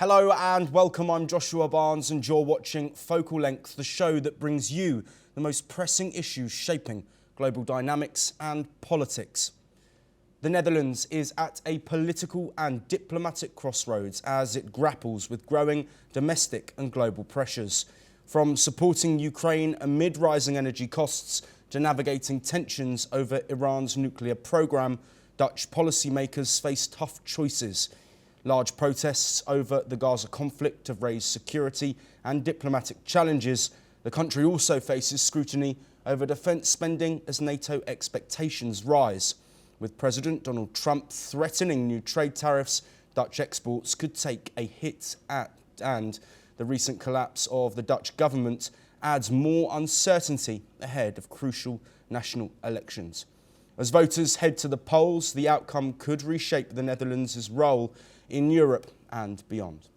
Hello and welcome, I'm Joshua Barnes and you're watching Focal Length, the show that brings you the most pressing issues shaping global dynamics and politics. The Netherlands is at a political and diplomatic crossroads as it grapples with growing domestic and global pressures. From supporting Ukraine amid rising energy costs to navigating tensions over Iran's nuclear programme, Dutch policymakers face tough choices. Large protests over the Gaza conflict have raised security and diplomatic challenges. The country also faces scrutiny over defence spending as NATO expectations rise. With President Donald Trump threatening new trade tariffs, Dutch exports could take a hit and the recent collapse of the Dutch government adds more uncertainty ahead of crucial national elections. As voters head to the polls, the outcome could reshape the Netherlands' role in Europe and beyond.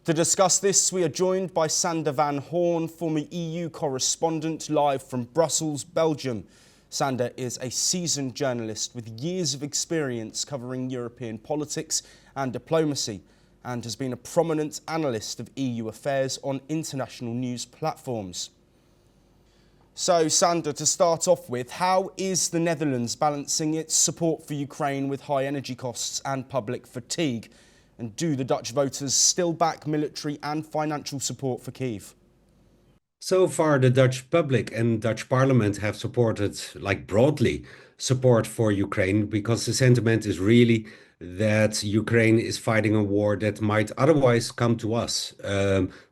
To discuss this, we are joined by Sander van Hoorn, former EU correspondent, live from Brussels, Belgium. Sander is a seasoned journalist with years of experience covering European politics and diplomacy, and has been a prominent analyst of EU affairs on international news platforms. So, Sander, to start off with, how is the Netherlands balancing its support for Ukraine with high energy costs and public fatigue? And do the Dutch voters still back military and financial support for Kyiv? So far, the Dutch public and Dutch parliament have supported, broadly, support for Ukraine because the sentiment is really that Ukraine is fighting a war that might otherwise come to us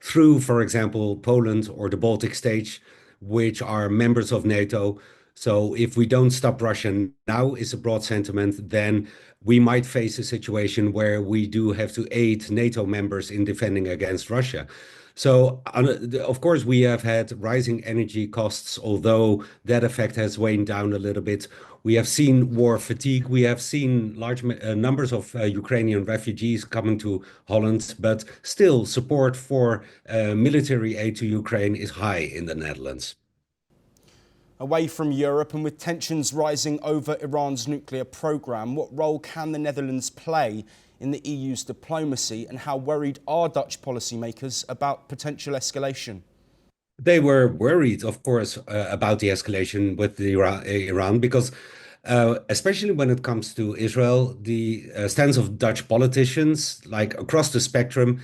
through, for example, Poland or the Baltic states, which are members of NATO. So if we don't stop Russia now, is a broad sentiment, then we might face a situation where we do have to aid NATO members in defending against Russia. So, of course, we have had rising energy costs, although that effect has waned down a little bit. We have seen war fatigue. We have seen large numbers of Ukrainian refugees coming to Holland, but still support for military aid to Ukraine is high in the Netherlands. Away from Europe and with tensions rising over Iran's nuclear programme, what role can the Netherlands play in the EU's diplomacy, and how worried are Dutch policymakers about potential escalation? They were worried, of course, about the escalation with Iran because especially when it comes to Israel, the stance of Dutch politicians, like across the spectrum,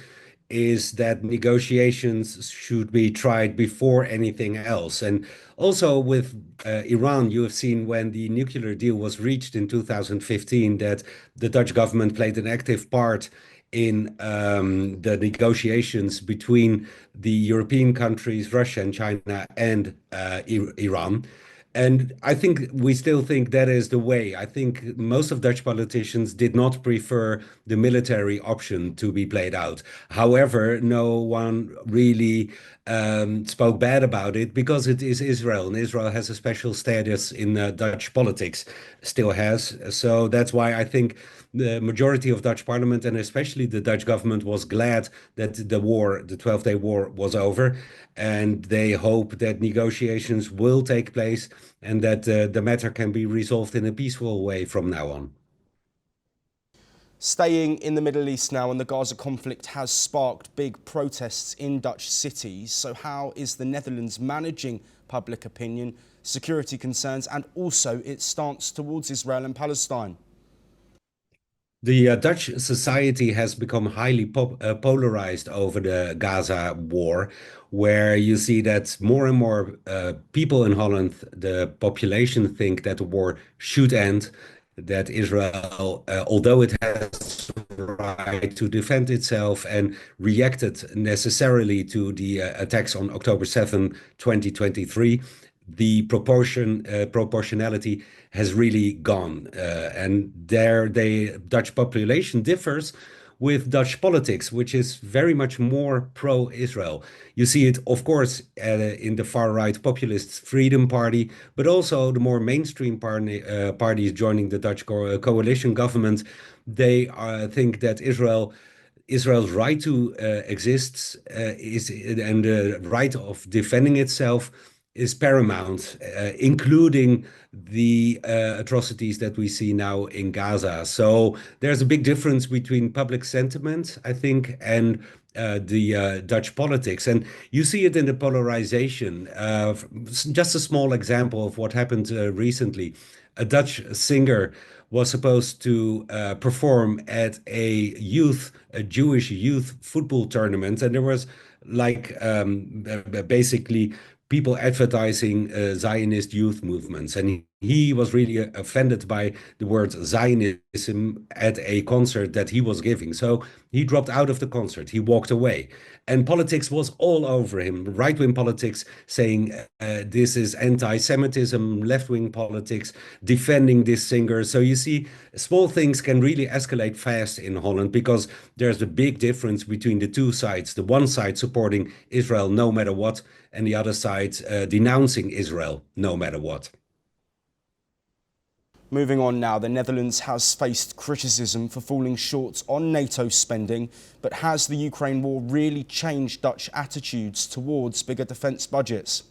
is that negotiations should be tried before anything else. And also with Iran, you have seen when the nuclear deal was reached in 2015 that the Dutch government played an active part in the negotiations between the European countries, Russia and China, and Iran. And I think we still think that is the way. I think most of Dutch politicians did not prefer the military option to be played out. However, no one really spoke bad about it because it is Israel, and Israel has a special status in Dutch politics, still has. So that's why I think the majority of Dutch parliament and especially the Dutch government was glad that the war, the 12-day war, was over. And they hope that negotiations will take place and that the matter can be resolved in a peaceful way from now on. Staying in the Middle East now, and the Gaza conflict has sparked big protests in Dutch cities. So how is the Netherlands managing public opinion, security concerns, and also its stance towards Israel and Palestine? The Dutch society has become highly polarized over the Gaza war, where you see that more and more people in Holland, the population, think that the war should end, that Israel, although it has the right to defend itself and reacted necessarily to the attacks on October 7, 2023, the proportionality has really gone. And there the Dutch population differs with Dutch politics, which is very much more pro-Israel. You see it, of course, in the far-right populist Freedom Party, but also the more mainstream parties joining the Dutch coalition government. They think that Israel's right to exist is and the right of defending itself is paramount, including the atrocities that we see now in Gaza. So there's a big difference between public sentiment, I think, and the Dutch politics. And you see it in the polarization. Just a small example of what happened recently. A Dutch singer was supposed to perform at a Jewish youth football tournament, and there was like basically people advertising Zionist youth movements. And he was really offended by the word Zionism at a concert that he was giving. So he dropped out of the concert. He walked away. And politics was all over him. Right wing politics saying this is anti Semitism, left wing politics defending this singer. So you see, small things can really escalate fast in Holland because there's a big difference between the two sides. The one side supporting Israel no matter what, and the other side denouncing Israel no matter what. Moving on now, the Netherlands has faced criticism for falling short on NATO spending, but has the Ukraine war really changed Dutch attitudes towards bigger defence budgets?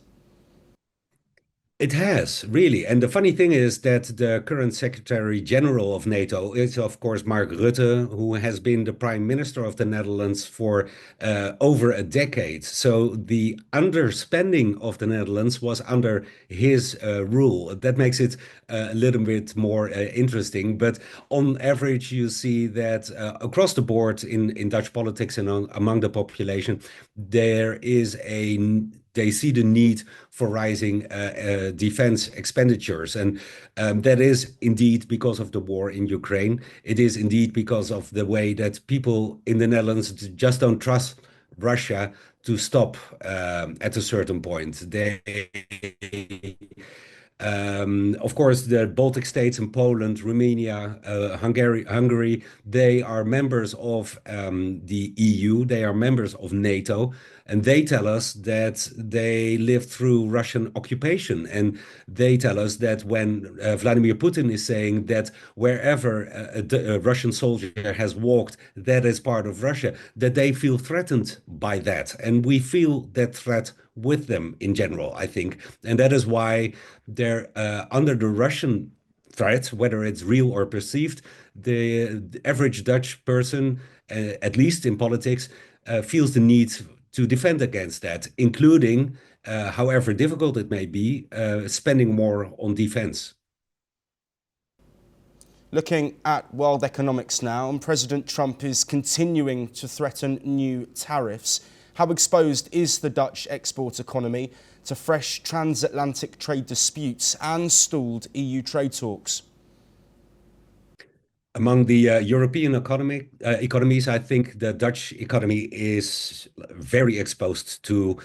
It has, really. And the funny thing is that the current Secretary General of NATO is, of course, Mark Rutte, who has been the Prime Minister of the Netherlands for over a decade. So the underspending of the Netherlands was under his rule. That makes it a little bit more interesting. But on average, you see that across the board in Dutch politics and among the population, there is they see the need for rising defense expenditures. And that is indeed because of the war in Ukraine. It is indeed because of the way that people in the Netherlands just don't trust Russia to stop at a certain point. Of course, the Baltic states and Poland, Romania, Hungary, they are members of the EU, they are members of NATO, and they tell us that they lived through Russian occupation. And they tell us that when Vladimir Putin is saying that wherever a Russian soldier has walked, that is part of Russia, that they feel threatened by that. And we feel that threat with them in general, I think. And that is why they're under the Russian threat, whether it's real or perceived, the average Dutch person, at least in politics, feels the need to defend against that, including, however difficult it may be, spending more on defense. Looking at world economics now, and President Trump is continuing to threaten new tariffs. How exposed is the Dutch export economy to fresh transatlantic trade disputes and stalled EU trade talks? Among the European economies, I think the Dutch economy is very exposed to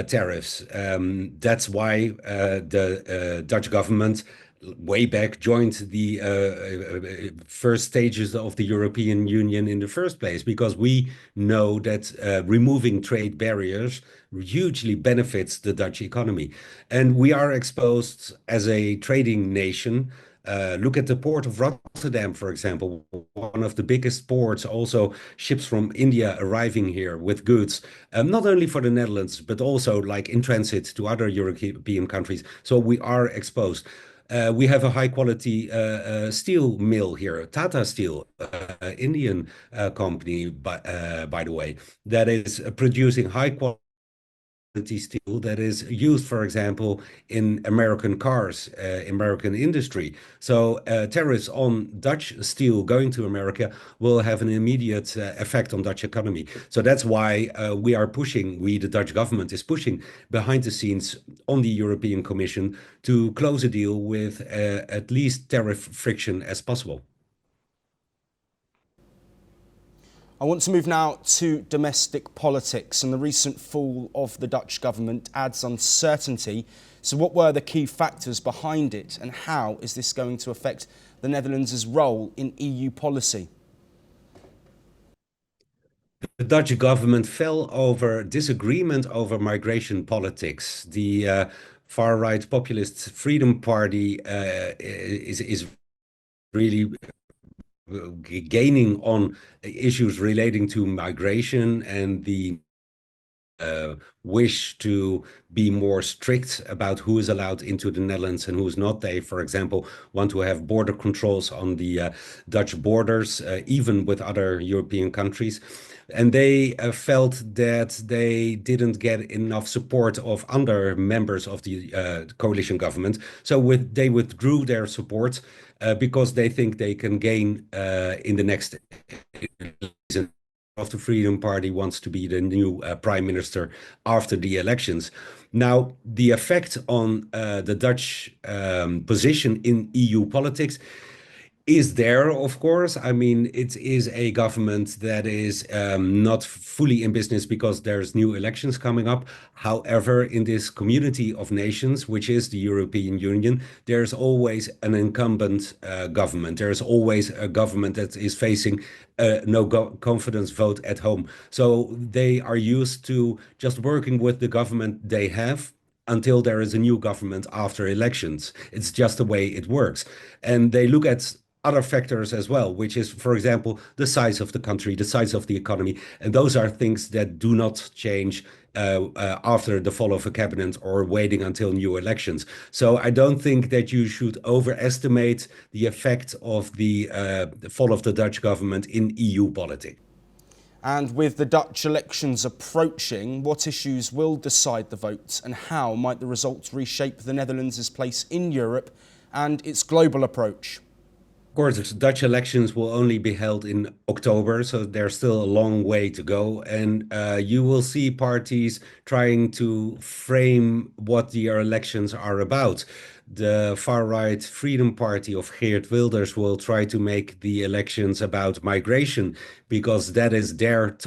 tariffs. That's why the Dutch government way back joined the first stages of the European Union in the first place, because we know that removing trade barriers hugely benefits the Dutch economy. And we are exposed as a trading nation. Look at the port of Rotterdam, for example, one of the biggest ports, also ships from India arriving here with goods, not only for the Netherlands, but also like in transit to other European countries. So we are exposed. We have a high quality steel mill here, Tata Steel, Indian company, by the way, that is producing high quality steel that is used, for example, in American cars, American industry. So tariffs on Dutch steel going to America will have an immediate effect on Dutch economy. So that's why the Dutch government is pushing behind the scenes on the European Commission to close a deal with at least tariff friction as possible. I want to move now to domestic politics, and the recent fall of the Dutch government adds uncertainty. So what were the key factors behind it, and how is this going to affect the Netherlands' role in EU policy? The Dutch government fell over disagreement over migration politics. The far-right populist Freedom Party is really gaining on issues relating to migration and the wish to be more strict about who is allowed into the Netherlands and who is not. They, for example, want to have border controls on the Dutch borders, even with other European countries. And they felt that they didn't get enough support of other members of the coalition government. So they withdrew their support because they think they can gain in the next election of the Freedom Party wants to be the new prime minister after the elections. Now, the effect on the Dutch position in EU politics is there, of course. I mean, it is a government that is not fully in business because there's new elections coming up. However, in this community of nations, which is the European Union, there's always an incumbent government. There's always a government that is facing a confidence vote at home. So they are used to just working with the government they have until there is a new government after elections. It's just the way it works. And they look at other factors as well, which is, for example, the size of the country, the size of the economy. And those are things that do not change after the fall of a cabinet or waiting until new elections. So I don't think that you should overestimate the effect of the fall of the Dutch government in EU politics. And with the Dutch elections approaching, what issues will decide the vote, and how might the results reshape the Netherlands' place in Europe and its global approach? Of course, Dutch elections will only be held in October, so there's still a long way to go. And you will see parties trying to frame what the elections are about. The far-right Freedom Party of Geert Wilders will try to make the elections about migration because that is their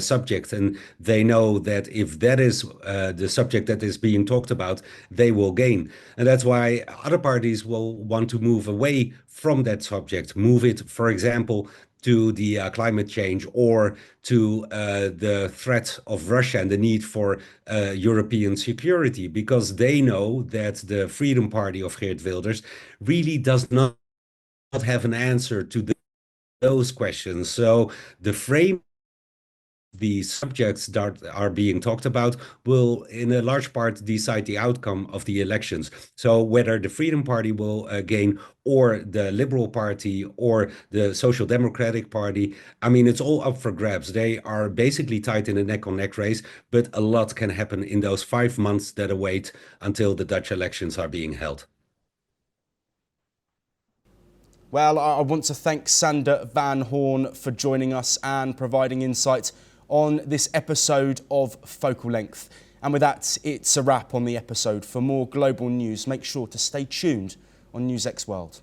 subject. And they know that if that is the subject that is being talked about, they will gain. And that's why other parties will want to move away from that subject, move it, for example, to the climate change or to the threat of Russia and the need for European security, because they know that the Freedom Party of Geert Wilders really does not have an answer to those questions. So the frame, the subjects that are being talked about will in a large part decide the outcome of the elections. So whether the Freedom Party will gain or the Liberal Party or the Social Democratic Party, I mean, it's all up for grabs. They are basically tied in a neck-on-neck race, but a lot can happen in those 5 months that await until the Dutch elections are being held. Well, I want to thank Sander van Hoorn for joining us and providing insight on this episode of Focal Length. And with that, it's a wrap on the episode. For more global news, make sure to stay tuned on NewsX World.